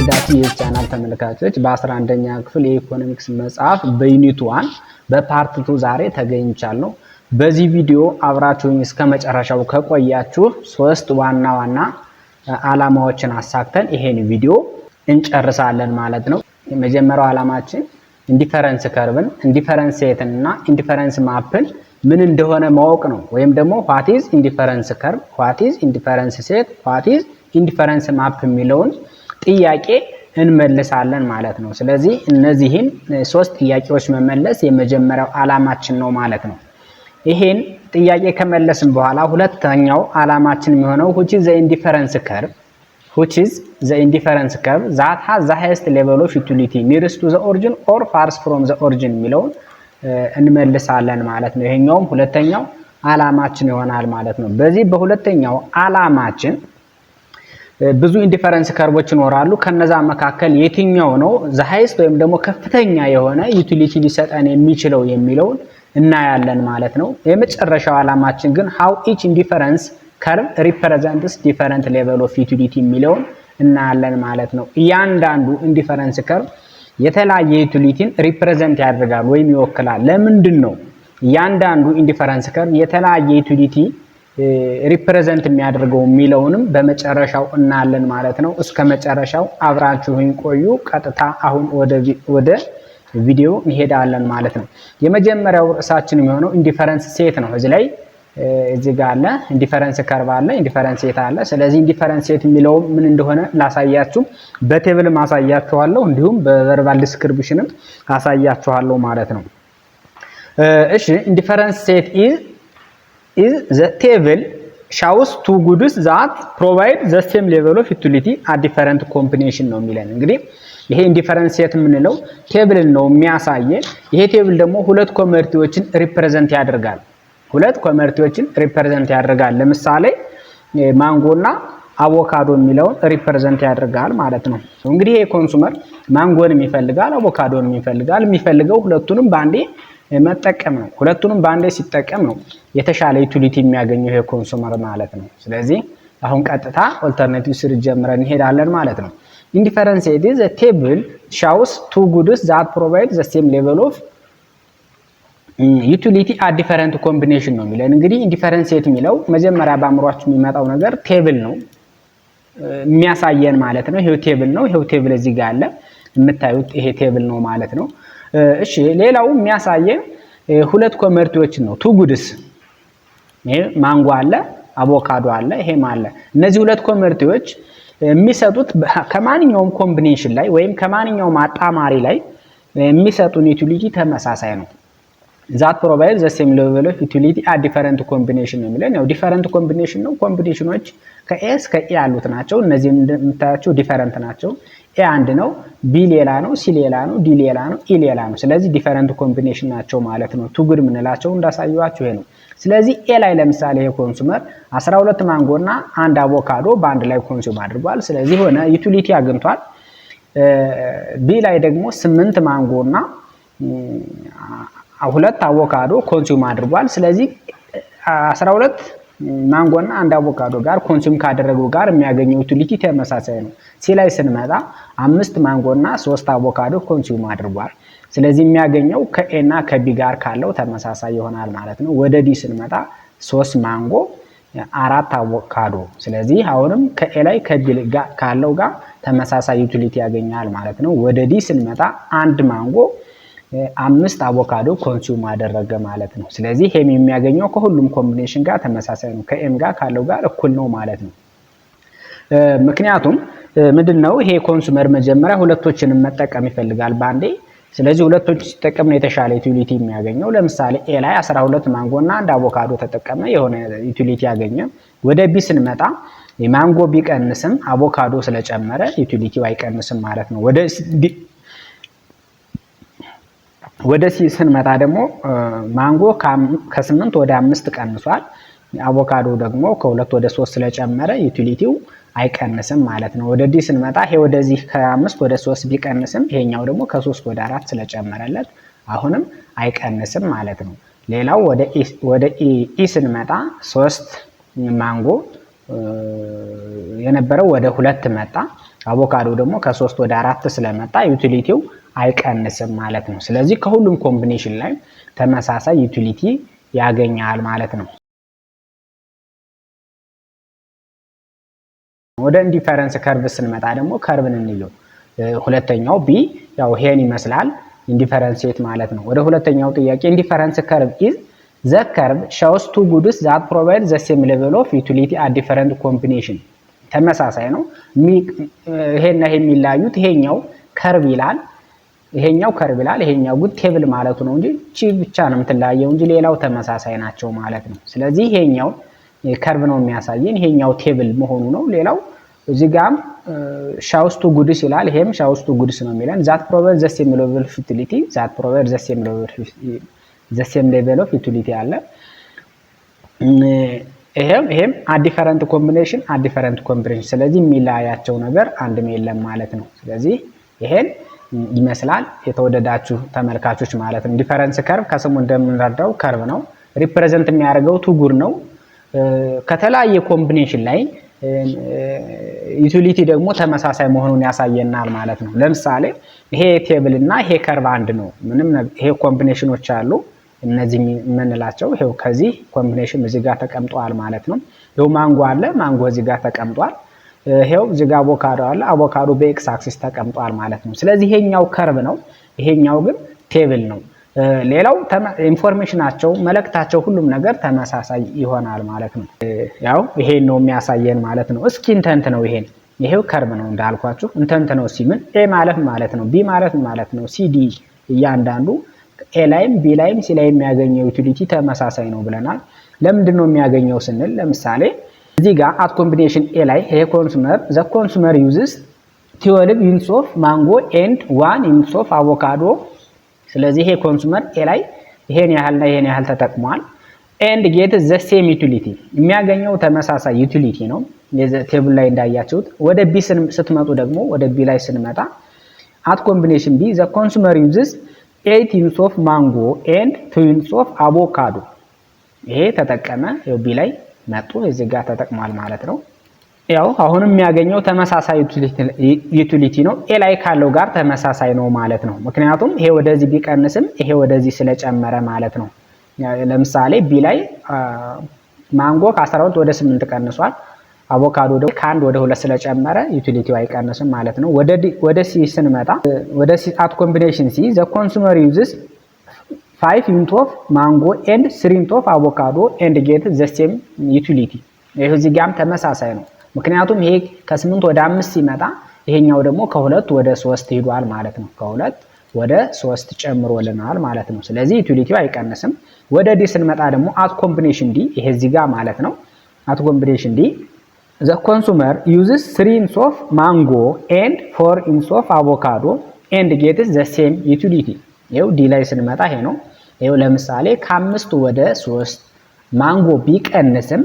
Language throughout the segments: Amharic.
የተወደዳችሁ የቻናል ተመልካቾች በ11ኛ ክፍል የኢኮኖሚክስ መጽሐፍ በዩኒት 1 በፓርት 2 ዛሬ ተገኝቻለሁ። በዚህ ቪዲዮ አብራችሁኝ እስከ መጨረሻው ከቆያችሁ ሶስት ዋና ዓላማዎችን አሳክተን ይሄን ቪዲዮ እንጨርሳለን ማለት ነው። የመጀመሪያው ዓላማችን ኢንዲፈረንስ ከርቭን፣ ኢንዲፈረንስ ሴትን እና ኢንዲፈረንስ ማፕን ምን እንደሆነ ማወቅ ነው። ወይም ደግሞ what is ኢንዲፈረንስ ከርቭ፣ what is ኢንዲፈረንስ ሴት፣ what is ኢንዲፈረንስ ማፕ የሚለውን ጥያቄ እንመልሳለን ማለት ነው። ስለዚህ እነዚህን ሶስት ጥያቄዎች መመለስ የመጀመሪያው ዓላማችን ነው ማለት ነው። ይሄን ጥያቄ ከመለስን በኋላ ሁለተኛው ዓላማችን የሚሆነው which is the indifference curve, which is the indifference curve that has the highest level of utility nearest to the origin or far from the origin የሚለውን እንመልሳለን ማለት ነው። ይሄኛውም ሁለተኛው ዓላማችን ይሆናል ማለት ነው። በዚህ በሁለተኛው ዓላማችን ብዙ ኢንዲፈረንስ ከርቮች ይኖራሉ። ከነዛ መካከል የትኛው ነው the highest ወይም ደግሞ ከፍተኛ የሆነ ዩቲሊቲ ሊሰጠን የሚችለው የሚለውን እናያለን ማለት ነው። የመጨረሻው ዓላማችን ግን how each indifference curve represents different level of utility የሚለውን እናያለን ማለት ነው። እያንዳንዱ ኢንዲፈረንስ ከርቭ የተለያየ ዩቲሊቲን ሪፕሬዘንት ያደርጋል ወይም ይወክላል። ለምንድን ነው እያንዳንዱ ኢንዲፈረንስ ከርቭ የተለያየ ዩቲሊቲ ሪፕሬዘንት የሚያደርገው የሚለውንም በመጨረሻው እናያለን ማለት ነው። እስከ መጨረሻው አብራችሁኝ ቆዩ። ቀጥታ አሁን ወደ ቪዲዮ እንሄዳለን ማለት ነው። የመጀመሪያው ርዕሳችን የሚሆነው ኢንዲፈረንስ ሴት ነው። እዚህ ጋር አለ ኢንዲፈረንስ ከርቭ አለ፣ ኢንዲፈረንስ ሴት አለ። ስለዚህ ኢንዲፈረንስ ሴት የሚለው ምን እንደሆነ ላሳያችሁ በቴብል ማሳያችኋለሁ፣ እንዲሁም በቨርባል ዲስክሪፕሽንም አሳያችኋለሁ ማለት ነው። እሺ ኢንዲፈረንስ ሴት is the table shows two goods that provide the same level of utility at different combination ነው የሚለን። እንግዲህ ይሄ ኢንዲፈረንስ ሴት የምንለው ቴብል ነው የሚያሳየን። ይሄ ቴብል ደግሞ ሁለት ኮመርቲዎችን ሪፕሬዘንት ያደርጋል። ለምሳሌ ማንጎና አቮካዶ የሚለውን ሪፕሬዘንት ያደርጋል ማለት ነው። እንግዲህ ይሄ ኮንሱመር ማንጎንም ይፈልጋል፣ አቮካዶንም ይፈልጋል። የሚፈልገው ሁለቱንም ባንዴ መጠቀም ነው። ሁለቱንም ባንዴ ሲጠቀም ነው የተሻለ ዩቲሊቲ የሚያገኘው ይሄ ኮንሱመር ማለት ነው። ስለዚህ አሁን ቀጥታ ኦልተርኔቲቭ ስር ጀምረን እንሄዳለን ማለት ነው። ኢንዲፈረንስ ሴት is a table shows two goods that provide the same level of utility at different combination ነው የሚለን። እንግዲህ ኢንዲፈረንስ ሴት የሚለው መጀመሪያ በአእምሯችሁ የሚመጣው ነገር ቴብል ነው የሚያሳየን ማለት ነው። ይሄው ቴብል ነው። ይሄው ቴብል እዚህ ጋር አለ የምታዩት ይሄ ቴብል ነው ማለት ነው። እሺ ሌላው የሚያሳየን ሁለት ኮመርቲዎችን ነው። ቱ ጉድስ ይሄ ማንጎ አለ፣ አቮካዶ አለ፣ ይሄም አለ። እነዚህ ሁለት ኮመርቲዎች የሚሰጡት ከማንኛውም ኮምቢኔሽን ላይ ወይም ከማንኛውም አጣማሪ ላይ የሚሰጡን ዩቲሊቲ ተመሳሳይ ነው። that provides the same level of utility at different combination ነው የሚለን። ያው ዲፈረንት ኮምቢኔሽን ነው። ኮምቢኔሽኖች ከኤ እስከ ኤ ያሉት ናቸው። እነዚህ እንደምታያቸው ዲፈረንት ናቸው። ኤ አንድ ነው፣ ቢ ሌላ ነው፣ ሲ ሌላ ነው፣ ዲ ሌላ ነው፣ ኢ ሌላ ነው። ስለዚህ ዲፈረንት ኮምቢኔሽን ናቸው ማለት ነው። ቱ ጉድ ምንላቸው እንዳሳየዋችሁ ይሄ ነው። ስለዚህ ኤ ላይ ለምሳሌ ይሄ ኮንሱመር 12 ማንጎና አንድ አቮካዶ በአንድ ላይ ኮንሱም አድርጓል። ስለዚህ ሆነ ዩቲሊቲ አግኝቷል። ቢ ላይ ደግሞ 8 ማንጎና ሁለት አቮካዶ ኮንሱም አድርጓል። ስለዚህ 12 ማንጎና አንድ አቮካዶ ጋር ኮንሱም ካደረገው ጋር የሚያገኘው ዩቲሊቲ ተመሳሳይ ነው። ሲ ላይ ስንመጣ 5 ማንጎና 3 አቮካዶ ኮንሱም አድርጓል። ስለዚህ የሚያገኘው ከኤ እና ከቢ ጋር ካለው ተመሳሳይ ይሆናል ማለት ነው። ወደ ዲ ስንመጣ 3 ማንጎ 4 አቮካዶ። ስለዚህ አሁንም ከኤ ላይ ከቢ ጋር ካለው ጋር ተመሳሳይ ዩቲሊቲ ያገኛል ማለት ነው። ወደ ዲ ስንመጣ 1 ማንጎ 5 አቮካዶ ኮንሱም አደረገ ማለት ነው። ስለዚህ ይሄም የሚያገኘው ከሁሉም ኮምቢኔሽን ጋር ተመሳሳይ ነው። ከኤም ጋር ካለው ጋር እኩል ነው ማለት ነው። ምክንያቱም ምንድነው ይሄ ኮንሱመር መጀመሪያ ሁለቶችን መጠቀም ይፈልጋል ባንዴ። ስለዚህ ሁለቶችን ሲጠቀም ነው የተሻለ ዩቲሊቲ የሚያገኘው። ለምሳሌ ኤ ላይ 12 ማንጎና አንድ አቮካዶ ተጠቀመ፣ የሆነ ዩቲሊቲ ያገኘ። ወደ ቢ ስንመጣ ማንጎ ቢቀንስም አቮካዶ ስለጨመረ ዩቲሊቲው አይቀንስም ማለት ነው። ወደ ሲ ስንመጣ ደግሞ ማንጎ ከ8 ወደ 5 ቀንሷል። አቮካዶ ደግሞ ከ2 ወደ 3 ስለጨመረ ዩቲሊቲው አይቀንስም ማለት ነው። ወደ ዲ ስንመጣ ይሄ ወደዚህ ከ5 ወደ 3 ቢቀንስም ይሄኛው ደግሞ ከ3 ወደ 4 ስለጨመረለት አሁንም አይቀንስም ማለት ነው። ሌላው ወደ ኢ ስንመጣ 3 ማንጎ የነበረው ወደ 2 መጣ። አቮካዶ ደግሞ ከ3 ወደ 4 ስለመጣ ዩቲሊቲው አይቀንስም ማለት ነው። ስለዚህ ከሁሉም ኮምቢኔሽን ላይ ተመሳሳይ ዩቲሊቲ ያገኛል ማለት ነው። ወደ ኢንዲፈረንስ ከርቭ ስንመጣ ደግሞ ከርቭን እንየው። ሁለተኛው ቢ ያው ይሄን ይመስላል ኢንዲፈረንሲየት ማለት ነው። ወደ ሁለተኛው ጥያቄ ኢንዲፈረንስ ከርቭ ኢዝ the curve shows two goods that provide the same level of utility at different combination ተመሳሳይ ነው። ይሄና ይሄ የሚለያዩት ይሄኛው ከርቭ ይላል፣ ይሄኛው ከርቭ ይላል፣ ይሄኛው ጉድ ቴብል ማለት ነው እንጂ እቺ ብቻ ነው የምትለያየው እንጂ ሌላው ተመሳሳይ ናቸው ማለት ነው። ስለዚህ ይሄኛው ከርቭ ነው የሚያሳየን፣ ይሄኛው ቴብል መሆኑ ነው። ሌላው እዚህ ጋር shows two goods ይላል፣ ይሄም shows two goods ነው የሚለን that provide the same level of utility that provide the same level of utility አለ። ይሄም different combination ስለዚህ የሚለያያቸው ነገር አንድም የለም ማለት ነው። ስለዚህ ይሄን ይመስላል የተወደዳችሁ ተመልካቾች ማለት ነው። ዲፈረንስ ከርቭ ከስሙ እንደምንረዳው ከርቭ ነው፣ ሪፕሬዘንት የሚያደርገው ቱጉር ነው። ከተለያየ ኮምቢኔሽን ላይ ዩቲሊቲ ደግሞ ተመሳሳይ መሆኑን ያሳየናል ማለት ነው። ለምሳሌ ይሄ ቴብል እና ይሄ ከርቭ አንድ ነው። ምንም ይሄ ኮምቢኔሽኖች አሉ እነዚህ የምንላቸው ይሄው ከዚህ ኮምቢኔሽን እዚህ ጋር ተቀምጧል ማለት ነው። ይሄው ማንጎ አለ፣ ማንጎ እዚህ ጋር ተቀምጧል። ይሄው እዚህ ጋር አቮካዶ አለ፣ አቮካዶ በኤክስ አክሲስ ተቀምጧል ማለት ነው። ስለዚህ ይሄኛው ከርቭ ነው፣ ይሄኛው ግን ቴብል ነው። ሌላው ኢንፎርሜሽናቸው መለክታቸው ሁሉም ነገር ተመሳሳይ ይሆናል ማለት ነው። ያው ይሄን ነው የሚያሳየን ማለት ነው። እስኪ እንተንት ነው ይሄው ከርቭ ነው እንዳልኳችሁ እንተንት ነው። ሲ ምን ኤ ማለት ነው፣ ቢ ማለት ነው፣ ሲ ዲ እያንዳንዱ ኤ ላይም ቢ ላይም ሲ ላይም የሚያገኘው ዩቲሊቲ ተመሳሳይ ነው ብለናል። ለምንድን ነው የሚያገኘው ስንል ለምሳሌ እዚህ ጋር አት ኮምቢኔሽን ኤ ላይ ይሄ ኮንሱመር ዩዝስ 12 ዩኒትስ ኦፍ ማንጎ ኤንድ 1 ዩኒትስ ኦፍ አቮካዶ። ስለዚህ ይሄ ኮንሱመር ኤ ላይ ይሄን ያህልና ይሄን ያህል ተጠቅሟል። ኤንድ ጌት ዘ ሴም ዩቲሊቲ የሚያገኘው ተመሳሳይ ዩቲሊቲ ነው ቴብል ላይ እንዳያችሁት። ወደ ቢ ስትመጡ ደግሞ ወደ ቢ ላይ ስንመጣ አት ኮምቢኔሽን ቢ ዘ ኮንሱመር ዩዝስ 8 ዩኒትስ ኦፍ ማንጎ ኤንድ 2 ዩኒትስ ኦፍ አቮካዶ። ይሄ ተጠቀመ፣ ያው ቢ ላይ መጡ እዚህ ጋር ተጠቅሟል ማለት ነው። ያው አሁንም የሚያገኘው ተመሳሳይ ዩቲሊቲ ነው፣ ኤ ላይ ካለው ጋር ተመሳሳይ ነው ማለት ነው። ምክንያቱም ይሄ ወደዚህ ቢቀንስም ይሄ ወደዚህ ስለጨመረ ማለት ነው። ለምሳሌ ቢ ላይ ማንጎ ከ12 ወደ 8 ቀንሷል፣ አቮካዶ ደግሞ ከ1 ወደ 2 ስለጨመረ ዩቲሊቲው አይቀንስም ማለት ነው። ወደ ሲ ስንመጣ ወደ ሲ አት ኮምቢኔሽን ሲ ዘ ኮንሱመር ዩዝስ 5 ዩኒት ኦፍ ማንጎ ኤንድ 3 ዩኒት ኦፍ አቮካዶ ኤንድ ጌት ዘ ሴም ዩቲሊቲ። ይሄ እዚህ ጋርም ተመሳሳይ ነው። ምክንያቱም ይሄ ከ8 ወደ 5 ሲመጣ ይሄኛው ደግሞ ከ2 ወደ 3 ሄዷል ማለት ነው። ከ2 ወደ 3 ጨምሮልናል ማለት ነው። ስለዚህ ዩቲሊቲው አይቀንስም። ወደ ዲ ስንመጣ ደግሞ አት ኮምቢኔሽን ዲ ይሄ እዚህ ጋር ማለት ነው። አት ኮምቢኔሽን ዲ the consumer uses 3 units of mango and 4 units of avocado and gets the same utility። ይሄው ዲ ላይ ስንመጣ ይሄ ነው። ይሄው ለምሳሌ ከ5 ወደ 3 ማንጎ ቢቀንስም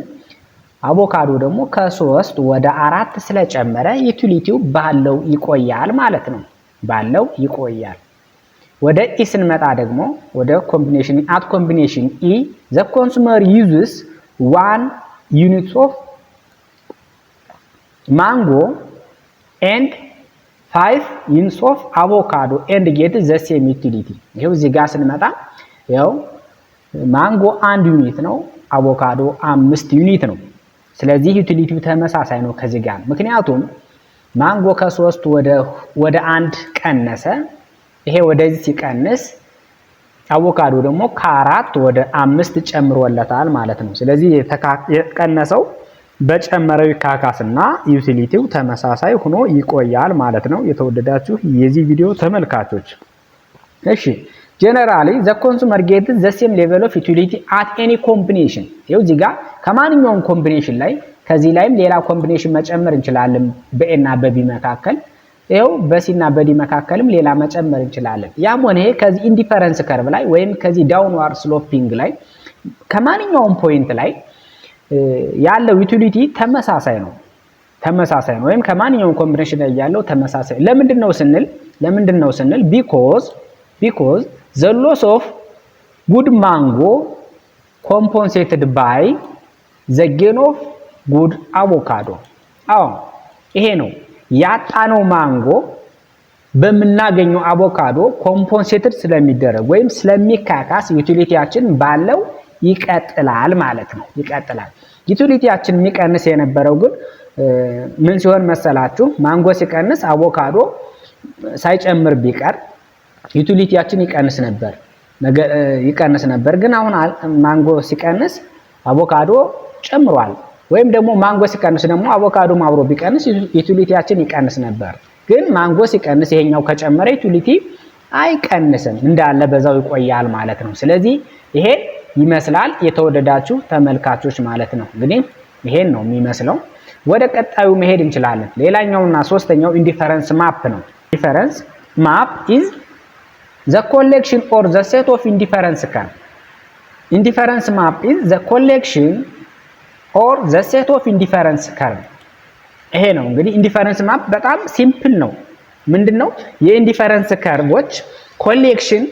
አቮካዶ ደግሞ ከ3 ወደ 4 ስለጨመረ ዩቲሊቲው ባለው ይቆያል ማለት ነው። ባለው ይቆያል። ወደ ኢ ስንመጣ ደግሞ ወደ ኮምቢኔሽን አት ኮምቢኔሽን ኢ the consumer uses 1 unit of mango and 5 units of avocado and get the same utility። ይሄው እዚህ ጋር ስንመጣ ያው ማንጎ 1 ዩኒት ነው፣ አቮካዶ 5 ዩኒት ነው። ስለዚህ ዩቲሊቲው ተመሳሳይ ነው ከዚህ ጋር። ምክንያቱም ማንጎ ከ3 ወደ 1 ቀነሰ፣ ይሄ ወደዚህ ሲቀንስ አቮካዶ ደግሞ ከ4 ወደ 5 ጨምሮለታል ማለት ነው። ስለዚህ የቀነሰው በጨመረው ይካካስና ዩቲሊቲው ተመሳሳይ ሆኖ ይቆያል ማለት ነው። የተወደዳችሁ የዚህ ቪዲዮ ተመልካቾች እሺ generally the consumer gets the same level of utility at any combination። ይኸው እዚህ ጋር ከማንኛውም ኮምቢኔሽን ላይ ከዚህ ላይም ሌላ ኮምቢኔሽን መጨመር እንችላለን በኤ እና በቢ መካከል፣ ይኸው በሲ እና በዲ መካከልም ሌላ መጨመር እንችላለን። ያም ሆነ ይሄ ከዚህ ኢንዲፈረንስ ከርቭ ላይ ወይም ከዚህ ዳውንዋርድ ስሎፒንግ ላይ ከማንኛውም ፖይንት ላይ ያለው ዩቲሊቲ ተመሳሳይ ነው ወይም ከማንኛውም ኮምቢኔሽን ላይ ያለው ተመሳሳይ። ለምንድነው ስንል because the loss of good mango compensated by the gain of good avocado። አዎ ይሄ ነው ያጣነው ማንጎ በመናገኘው አቮካዶ ኮምፖንሴትድ ስለሚደረግ ወይም ስለሚካካስ ዩቲሊቲያችን ባለው ይቀጥላል ማለት ነው። ይቀጥላል። ዩቲሊቲያችን የሚቀንስ የነበረው ግን ምን ሲሆን መሰላችሁ? ማንጎ ሲቀንስ አቮካዶ ሳይጨምር ቢቀር ዩቲሊቲያችን ይቀንስ ነበር። ግን አሁን ማንጎ ሲቀንስ አቮካዶ ጨምሯል። ወይም ደግሞ ማንጎ ሲቀንስ ደግሞ አቮካዶም አብሮ ቢቀንስ ዩቲሊቲያችን ይቀንስ ነበር። ግን ማንጎ ሲቀንስ ይሄኛው ከጨመረ ዩቲሊቲ አይቀንስም፣ እንዳለ በዛው ይቆያል ማለት ነው። ስለዚህ ይሄ ይመስላል የተወደዳችሁ ተመልካቾች ማለት ነው። እንግዲህ ይሄን ነው የሚመስለው። ወደ ቀጣዩ መሄድ እንችላለን። ሌላኛውና ሶስተኛው ኢንዲፈረንስ ማፕ ነው። ኢንዲፈረንስ ማፕ is the collection or the set of indifference curve. Indifference map is the collection or the set of indifference curve. ይሄ ነው እንግዲህ ኢንዲፈረንስ ማፕ በጣም ሲምፕል ነው። ምንድነው? የኢንዲፈረንስ ከርቮች ኮሌክሽን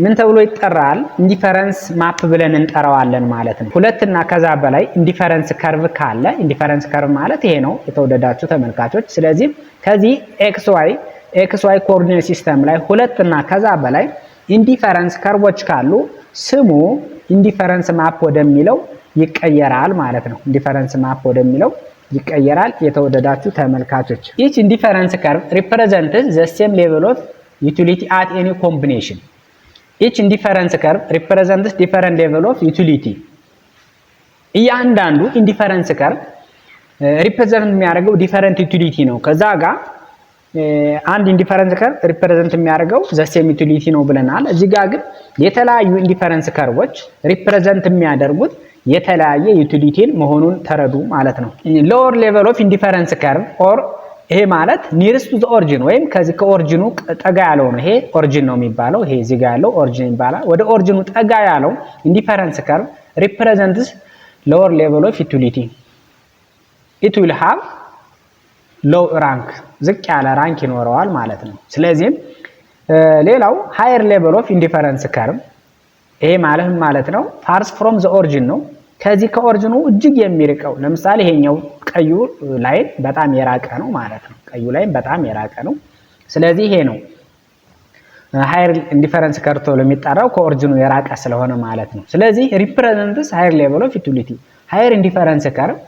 ምን ተብሎ ይጠራል? ኢንዲፈረንስ ማፕ ብለን እንጠራዋለን ማለት ነው። ሁለትና ከዛ በላይ ኢንዲፈረንስ ከርቭ ካለ ኢንዲፈረንስ ከርቭ ማለት ይሄ ነው የተወደዳችሁ ተመልካቾች። ስለዚህ ከዚህ ኤክስ ዋይ ኮኦርዲኔት ሲስተም ላይ ሁለትና ከዛ በላይ ኢንዲፈረንስ ከርቮች ካሉ ስሙ ኢንዲፈረንስ ማፕ ወደሚለው ይቀየራል ማለት ነው። ኢንዲፈረንስ ማፕ ወደሚለው ይቀየራል የተወደዳችሁ ተመልካቾች። each indifference curve represents the same level of utility at any combination. each indifference curve represents different level of utility. እያንዳንዱ ኢንዲፈረንስ ከርቭ ሪፕሬዘንት የሚያደርገው ዲፈረንት ዩቲሊቲ ነው። ከዛ ጋር አንድ ኢንዲፈረንስ ከርቭ ሪፕሬዘንት የሚያደርገው the same utility ነው ብለናል። እዚህ ጋር ግን የተለያዩ ኢንዲፈረንስ ከርቮች ሪፕሬዘንት የሚያደርጉት የተለያየ ዩቲሊቲን መሆኑን ተረዱ ማለት ነው። ሎወር ሌቨል ኦፍ ኢንዲፈረንስ ከርቭ ኦር ይሄ ማለት ኒርስ ቱ ዘ ኦሪጂን ወይም ከዚህ ከኦሪጂኑ ጠጋ ያለው ነው። ይሄ ኦሪጂን ነው የሚባለው። ይሄ እዚህ ጋር ያለው ኦሪጂን ይባላል። ወደ ኦሪጂኑ ጠጋ ያለው ኢንዲፈረንስ ከርቭ ሪፕሬዘንትስ ሎወር ሌቨል ኦፍ ዩቲሊቲ ኢት ዊል ሃቭ ሎው ራንክ ዝቅ ያለ ራንክ ይኖረዋል ማለት ነው። ስለዚህ ሌላው ሃየር ሌቨል ኦፍ ኢንዲፈረንስ ከርቭ ይሄ ማለት ነው ፋርስ ፍሮም ዘ ኦሪጂን ነው። ከዚህ ከኦሪጂኑ እጅግ የሚርቀው ለምሳሌ ይሄኛው ቀዩ ላይን በጣም የራቀ ነው ማለት ነው። ቀዩ ላይን በጣም የራቀ ነው። ስለዚህ ይሄ ነው ሃየር ኢንዲፈረንስ ከርቭ ተብሎ የሚጠራው ከኦሪጂኑ የራቀ ስለሆነ ማለት ነው። ስለዚህ ሪፕሬዘንትስ ሃየር ሌቨል ኦፍ ዩቲሊቲ ሃየር ኢንዲፈረንስ ከርቭ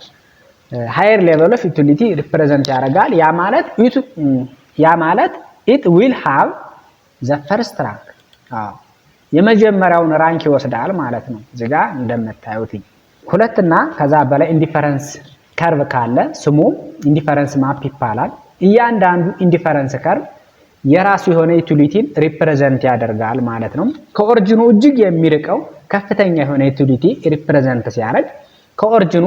ሃየር ሌቨል ኦፍ ዩቲሊቲ ሪፕሬዘንት ያደርጋል። ያ ማለት ኢት ዊል ሃቭ ዘ ፈርስት ራንክ የመጀመሪያውን ራንክ ይወስዳል ማለት ነው። እዚህ ጋር እንደምታዩት ሁለትና ከዛ በላይ ኢንዲፈረንስ ከርቭ ካለ ስሙ ኢንዲፈረንስ ማፕ ይባላል። እያንዳንዱ ኢንዲፈረንስ ከርቭ የራሱ የሆነ ዩቲሊቲን ሪፕሬዘንት ያደርጋል ማለት ነው። ከኦሪጂኑ እጅግ የሚርቀው ከፍተኛ የሆነ ዩቲሊቲ ሪፕሬዘንት ሲያደርግ፣ ከኦሪጂኑ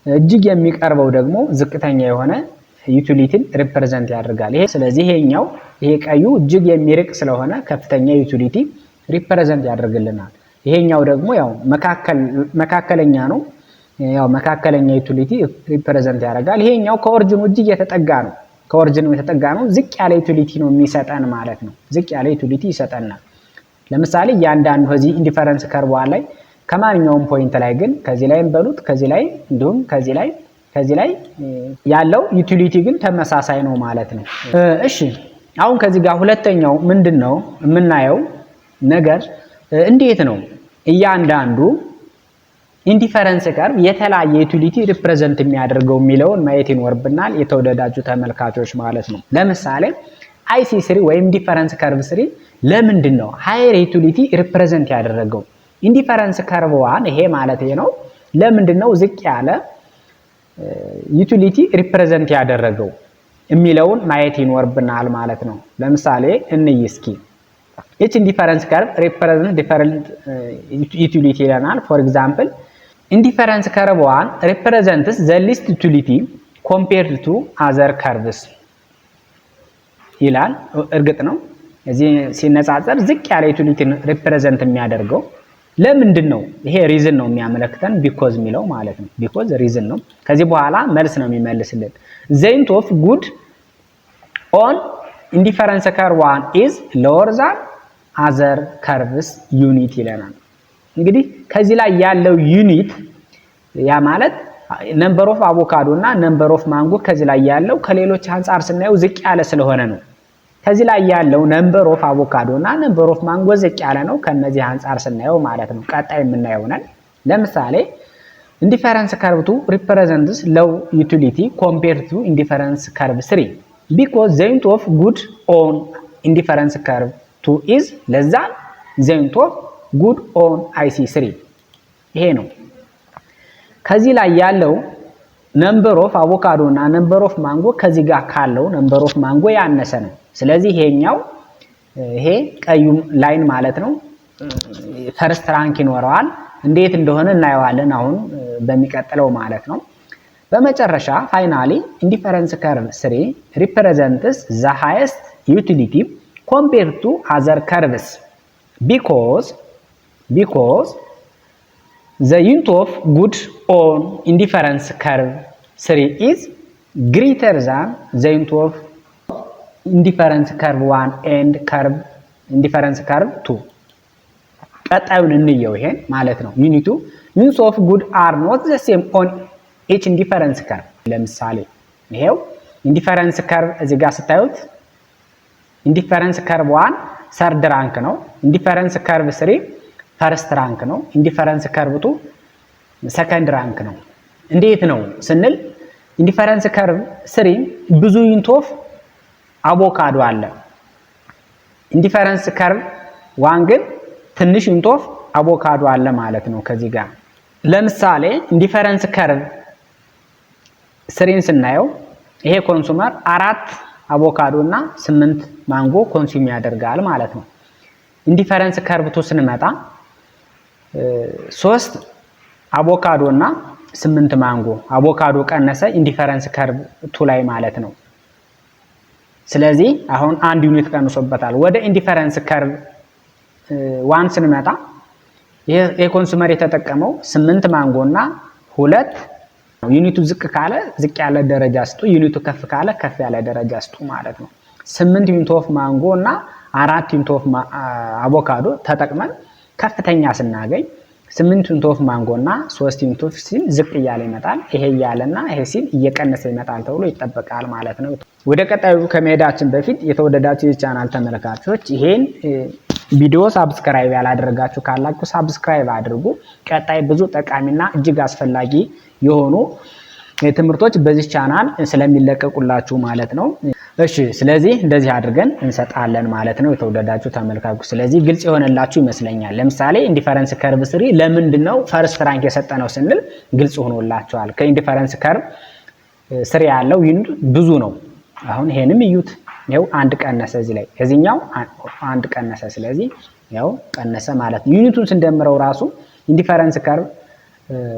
እጅግ የሚቀርበው ደግሞ ዝቅተኛ የሆነ ዩቲሊቲን ሪፕሬዘንት ያደርጋል። ስለዚህ ይሄ ቀዩ እጅግ የሚርቅ ስለሆነ ከፍተኛ ዩቲሊቲ ሪፕሬዘንት ያደርግልናል። ይሄኛው ደግሞ ያው መካከለኛ ነው። ያው መካከለኛ ዩቲሊቲ ሪፕሬዘንት ያደርጋል። ይሄኛው ከኦሪጂኑ እጅግ የተጠጋ ነው። ከኦሪጂኑ የተጠጋ ነው። ዝቅ ያለ ዩቲሊቲ ነው የሚሰጠን ማለት ነው። ዝቅ ያለ ዩቲሊቲ ይሰጠናል። ለምሳሌ እያንዳንዱ ከዚህ ኢንዲፈረንስ ከርቭ ላይ ከማንኛውም ፖይንት ላይ ግን ከዚህ ላይ እንበሉት ከዚህ ላይ እንዲሁም ከዚህ ላይ ያለው ዩቲሊቲ ግን ተመሳሳይ ነው ማለት ነው። እሺ አሁን ከዚህ ጋር ሁለተኛው ምንድነው የምናየው ነገር እንዴት ነው እያንዳንዱ ኢንዲፈረንስ ከርቭ የተለያየ ዩቲሊቲ ሪፕሬዘንት የሚያደርገው የሚለውን ማየት ይኖርብናል የተወደዳችሁ ተመልካቾች ማለት ነው። ለምሳሌ IC3 ወይም ኢንዲፈረንስ ከርቭ 3 ለምንድን ነው ሃየር ዩቲሊቲ ሪፕሬዘንት ያደረገው? ኢንዲፈረንስ ከርቭ 1 ይሄ ማለት ነው ለምንድን ነው ዝቅ ያለ ዩቲሊቲ ሪፕሬዘንት ያደረገው የሚለውን ማየት ይኖርብናል ማለት ነው። ለምሳሌ እንይ እስኪ each indifference curve represents different utility ይለናል። for example indifference curve 1 represents the least utility compared to other curves ይላል። እርግጥ ነው እዚህ ሲነጻጸር ዝቅ ያለ ዩቲሊቲ ሪፕሬዘንት የሚያደርገው ለምንድን ነው? ይሄ ሪዝን ነው የሚያመለክተን because የሚለው ማለት ነው። because ሪዝን ነው። ከዚህ በኋላ መልስ ነው የሚመልስልን። the int of good on indifference curve 1 is lower than other curves unit ይለናል። እንግዲህ ከዚህ ላይ ያለው ዩኒት ያ ማለት ነምበር ኦፍ አቮካዶ እና ነምበር ኦፍ ማንጎ ከዚህ ላይ ያለው ከሌሎች አንፃር ስናየው ዝቅ ያለ ስለሆነ ነው። ከዚህ ላይ ያለው ነምበር ኦፍ አቮካዶ እና ነምበር ኦፍ ማንጎ ዝቅ ያለ ነው ከነዚህ አንፃር ስናየው ማለት ነው። ቀጣይ የምናየው ነን። ለምሳሌ ኢንዲፈረንስ ከርቭ 2 represents low utility compared to indifference curve 3 because the unit of good on indifference curve 2 is less than the unit of good on IC3 ይሄ ነው። ከዚህ ላይ ያለው ነምበር ኦፍ አቮካዶ እና ነምበር ኦፍ ማንጎ ከዚህ ጋር ካለው ነምበር ኦፍ ማንጎ ያነሰ ነው። ስለዚህ ይሄ ቀዩ ላይን ማለት ነው ፈርስት ራንክ ይኖረዋል። እንዴት እንደሆነ እናየዋለን አሁን በሚቀጥለው ማለት ነው። በመጨረሻ ፋይናሊ ኢንዲፈረንስ ከርቭ 3 represents the highest utility compared to other curves because the unit of good on indifference curve 3 is greater than the unit of indifference curve 1 and indifference curve 2 ቀጣዩን እንየው ይሄን ማለት ነው። units of good are not the same on each indifference curve። ለምሳሌ ይሄው indifference curve እዚህ ጋር ስታዩት indifference curve 1 third rank ነው። indifference curve 3 first rank ነው። indifference curve 2 second rank ነው። እንዴት ነው ስንል indifference curve 3 ብዙ unit of አቮካዶ አለ። indifference curve 1 ግን ትንሽ ዩኒት ኦፍ አቮካዶ አለ ማለት ነው። ከዚህ ጋር ለምሳሌ ኢንዲፈረንስ ከርቭ 3ን ስናየው ይሄ ኮንሱመር 4 አቮካዶ እና 8 ማንጎ ኮንሱም ያደርጋል ማለት ነው። ኢንዲፈረንስ ከርቭ 2 ስንመጣ 3 አቮካዶ እና 8 ማንጎ አቮካዶ ቀነሰ ኢንዲፈረንስ ከርቭ 2 ላይ ማለት ነው። ስለዚህ አሁን አንድ ዩኒት ቀንሶበታል። ወደ ኢንዲፈረንስ ከርቭ 1 ስንመጣ ይሄ ኮንሱመር የተጠቀመው 8 ማንጎ እና 2 ዩኒቱ ዝቅ ካለ ዝቅ ያለ ደረጃ ስጡ፣ ዩኒቱ ከፍ ካለ ከፍ ያለ ደረጃ ስጡ ማለት ነው። 8 ዩኒት ኦፍ ማንጎ እና 4 ዩኒት ኦፍ አቮካዶ ተጠቅመን ከፍተኛ ስናገኝ 8 ዩኒት ኦፍ ማንጎ እና 3 ዩኒት ኦፍ ሲል ዝቅ እያለ ይመጣል። ይሄ እያለና ይሄ ሲል እየቀነሰ ይመጣል ተብሎ ይጠበቃል ማለት ነው። ወደ ቀጣዩ ከመሄዳችን በፊት የተወደዳችሁ የቻናል ተመልካቾች ይሄን ቪዲዮ ሳብስክራይብ ያላደረጋችሁ ካላችሁ ሳብስክራይብ አድርጉ። ቀጣይ ብዙ ጠቃሚና እጅግ አስፈላጊ የሆኑ ትምህርቶች በዚህ ቻናል ስለሚለቀቁላችሁ ማለት ነው። እሺ ስለዚህ እንደዚህ አድርገን እንሰጣለን ማለት ነው የተወደዳችሁ ተመልካቾች። ስለዚህ ግልጽ የሆነላችሁ ይመስለኛል። ለምሳሌ ኢንዲፈረንስ ከርቭ 3 ለምንድነው ፈርስት ራንክ የሰጠነው ስንል ግልጽ ሆኖላችኋል። ከኢንዲፈረንስ ከርቭ 3 ያለው ዩኒት ብዙ ነው። አሁን ይሄንም እዩት። ያው አንድ ቀነሰ እዚህ ላይ እዚህኛው አንድ ቀነሰ። ስለዚህ ያው ቀነሰ ማለት ነው። ዩኒቱን ስንደምረው ራሱ ኢንዲፈረንስ ከርቭ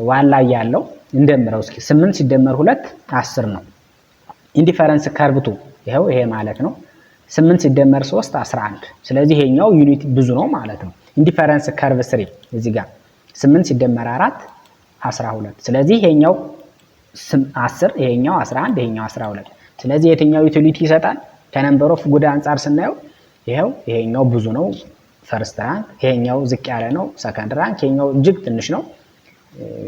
ዋን ላይ ያለው እንደምረው እስኪ 8 ሲደመር 2 10 ነው። ኢንዲፈረንስ ከርቭ 2 ይሄ ማለት ነው 8 ሲደመር 3 11። ስለዚህ ይሄኛው ዩኒት ብዙ ነው ማለት ነው። ኢንዲፈረንስ ከርቭ 3 እዚህ ጋር 8 ሲደመር 4 12። ስለዚህ ይሄኛው 10 ይሄኛው 11 ይሄኛው 12። ስለዚህ የትኛው ዩቲሊቲ ይሰጣል? ከነምበር ኦፍ ጉድ አንፃር ስናየው ይሄኛው ብዙ ነው ፈርስት ራንክ፣ ይሄኛው ዝቅ ያለ ነው ሰከንድ ራንክ፣ ይሄኛው እጅግ ትንሽ ነው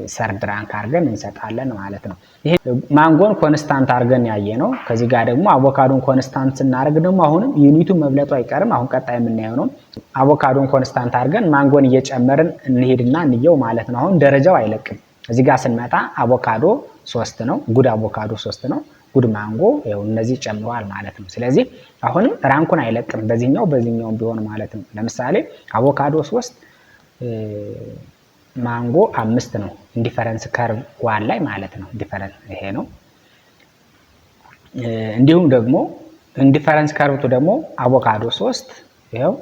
ሰርድ ራንክ አድርገን እንሰጣለን ማለት ነው። ይሄ ማንጎን ኮንስታንት አድርገን ያየ ነው። ከዚህ ጋር ደግሞ አቮካዶን ኮንስታንት ስናደርግ ደግሞ አሁንም ዩኒቱ መብለጡ አይቀርም። አሁን ቀጣይ የምናየው ነው። አቮካዶን ኮንስታንት አድርገን ማንጎን እየጨመርን እንሄድና እንየው ማለት ነው። አሁን ደረጃው አይለቅም። እዚህ ጋር ስንመጣ አቮካዶ 3 ነው፣ ጉድ አቮካዶ 3 ነው፣ ጉድ ማንጎ ይሄው እነዚህ ጨምሯል ማለት ነው። ስለዚህ አሁንም ራንኩን አይለቅም በዚህኛው ቢሆን ማለት ነው። ለምሳሌ አቮካዶ 3 ማንጎ 5 ነው ኢንዲፈረንስ ከርቭ 1 ላይ ማለት ነው። ዲፈረንስ ይሄ ነው። እንዲሁም ደግሞ ኢንዲፈረንስ ከርቭ 2 ደግሞ አቮካዶ 3 ይሄው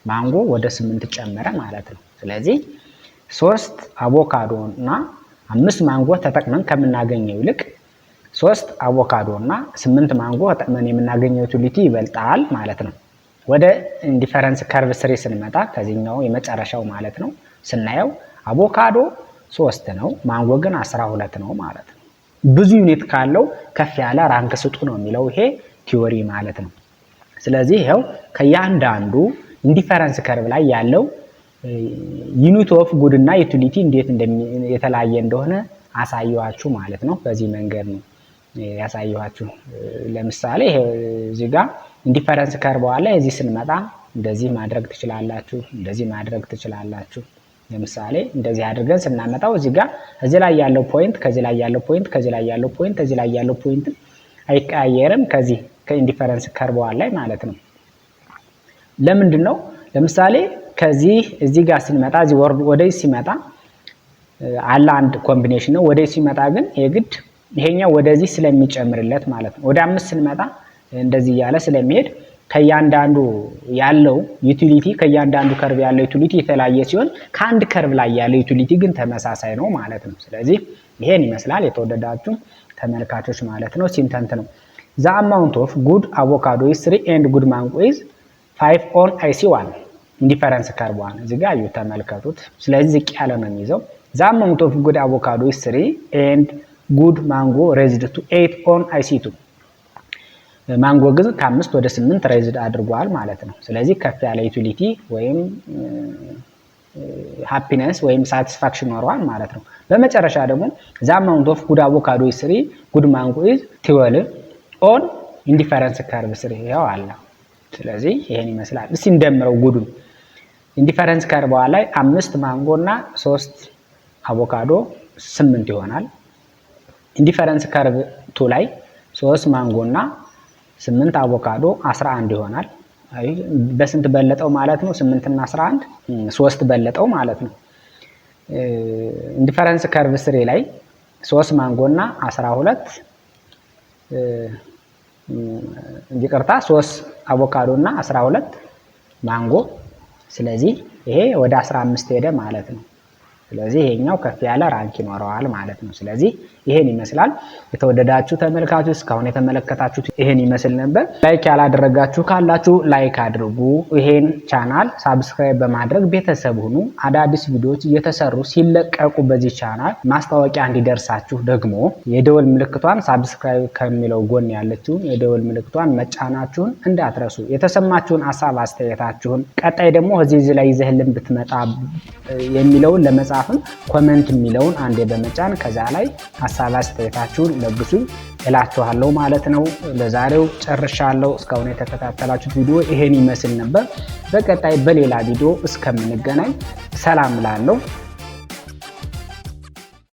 ማንጎ ወደ 8 ጨመረ ማለት ነው። ስለዚህ 3 አቮካዶ እና 5 ማንጎ ተጠቅመን ከምናገኘው ይልቅ 3 አቮካዶ እና 8 ማንጎ ተጠቅመን የምናገኘው ዩቲሊቲ ይበልጣል ማለት ነው። ወደ ኢንዲፈረንስ ከርቭ 3 ስንመጣ ከዚህኛው የመጨረሻው ማለት ነው ስናየው አቮካዶ 3 ነው፣ ማንጎ ግን 12 ነው ማለት ነው። ብዙ ዩኒት ካለው ከፍ ያለ ራንክ ስጡ ነው የሚለው ይሄ ቲዮሪ ማለት ነው። ስለዚህ ይሄው ከያንዳንዱ ኢንዲፈረንስ ከርቭ ላይ ያለው ዩኒት ኦፍ ጉድ እና ዩቲሊቲ እንዴት የተለያየ እንደሆነ አሳየዋችሁ ማለት ነው። በዚህ መንገድ ነው ያሳየዋችሁ። ለምሳሌ እዚህ ጋር ኢንዲፈረንስ ከርቭ አለ። እዚህ ስንመጣ እንደዚህ ማድረግ ትችላላችሁ፣ እንደዚህ ማድረግ ትችላላችሁ። ለምሳሌ እንደዚህ አድርገን ስናመጣው እዚህ ጋር እዚህ ላይ ያለው ፖይንት ከዚህ ላይ ያለው ፖይንት ከዚህ ላይ ያለው ፖይንት እዚህ ላይ ያለው ፖይንት አይቀያየርም ከዚህ ከኢንዲፈረንስ ከርቭ ላይ ማለት ነው። ለምንድን ነው? ለምሳሌ ከዚህ እዚህ ጋር ስንመጣ እዚህ ወደዚህ ሲመጣ አለ አንድ ኮምቢኔሽን ነው። ወደዚህ ሲመጣ ግን የግድ ይሄኛው ወደዚህ ስለሚጨምርለት ማለት ነው። ወደ 5 ስንመጣ እንደዚህ ያለ ስለሚሄድ ከያንዳንዱ ያለው ዩቲሊቲ ከያንዳንዱ ከርቭ ያለው ዩቲሊቲ የተለያየ ሲሆን ከአንድ ከርቭ ላይ ያለው ዩቲሊቲ ግን ተመሳሳይ ነው ማለት ነው። ስለዚህ ይሄን ይመስላል የተወደዳችሁ ተመልካቾች ማለት ነው። ሲንተንት ነው the amount of good avocado is 3 and good mango is 5 on IC1 ኢንዲፈረንስ ከርቭ ዋን እዚህ ጋር እዩ ተመልከቱት። ስለዚህ ዝቅ ያለ ነው የሚይዘው the amount of good avocado is 3 and good mango raised to 8 on IC2 ማንጎ ግን ከ5 ወደ 8 ሬዝድ አድርጓል ማለት ነው። ስለዚህ ከፍ ያለ ዩቲሊቲ ወይም ሃፒነስ ወይም ሳቲስፋክሽን ኖሯል ማለት ነው። በመጨረሻ ደግሞ the amount of good avocado is 3 good mango is 12 on ኢንዲፈረንስ ከርቭ 3 ያው አለ። ስለዚህ ይሄን ይመስላል። እስቲ እንደምረው ጉዱን ኢንዲፈረንስ ከርቭ ላይ 5 ማንጎ እና 3 አቮካዶ 8 ይሆናል። ኢንዲፈረንስ ከርቭ 2 ላይ 3 ማንጎ እና 8 አቮካዶ 11 ይሆናል። አይ በስንት በለጠው ማለት ነው? 8 እና 11 3 በለጠው ማለት ነው። ኢንዲፈረንስ ከርቭ 3 ላይ 3 ማንጎ እና 12 ይቅርታ 3 አቮካዶ እና 12 ማንጎ። ስለዚህ ይሄ ወደ 15 ሄደ ማለት ነው። ስለዚህ ይሄኛው ከፍ ያለ ራንክ ይኖረዋል ማለት ነው። ስለዚህ ይሄን ይመስላል የተወደዳችሁ ተመልካቾች። እስካሁን የተመለከታችሁት ይሄን ይመስል ነበር። ላይክ ያላደረጋችሁ ካላችሁ ላይክ አድርጉ። ይሄን ቻናል ሳብስክራይብ በማድረግ ቤተሰብ ሁኑ። አዳዲስ ቪዲዮዎች እየተሰሩ ሲለቀቁ በዚህ ቻናል ማስታወቂያ እንዲደርሳችሁ ደግሞ የደወል ምልክቷን ሳብስክራይብ ከሚለው ጎን ያለችውን የደወል ምልክቷን መጫናችሁን እንዳትረሱ። የተሰማችሁን ሐሳብ አስተያየታችሁን ቀጣይ ደግሞ እዚህ ላይ ይዘህልን ብትመጣ የሚለውን ለመጻፍም ኮሜንት የሚለውን አንዴ በመጫን ከዛ ላይ ሐሳብ አስተያየታችሁን ለግሱኝ እላችኋለሁ ማለት ነው። ለዛሬው ጨርሻለሁ። እስካሁን የተከታተላችሁት ቪዲዮ ይሄን ይመስል ነበር። በቀጣይ በሌላ ቪዲዮ እስከምንገናኝ ሰላም እላለሁ።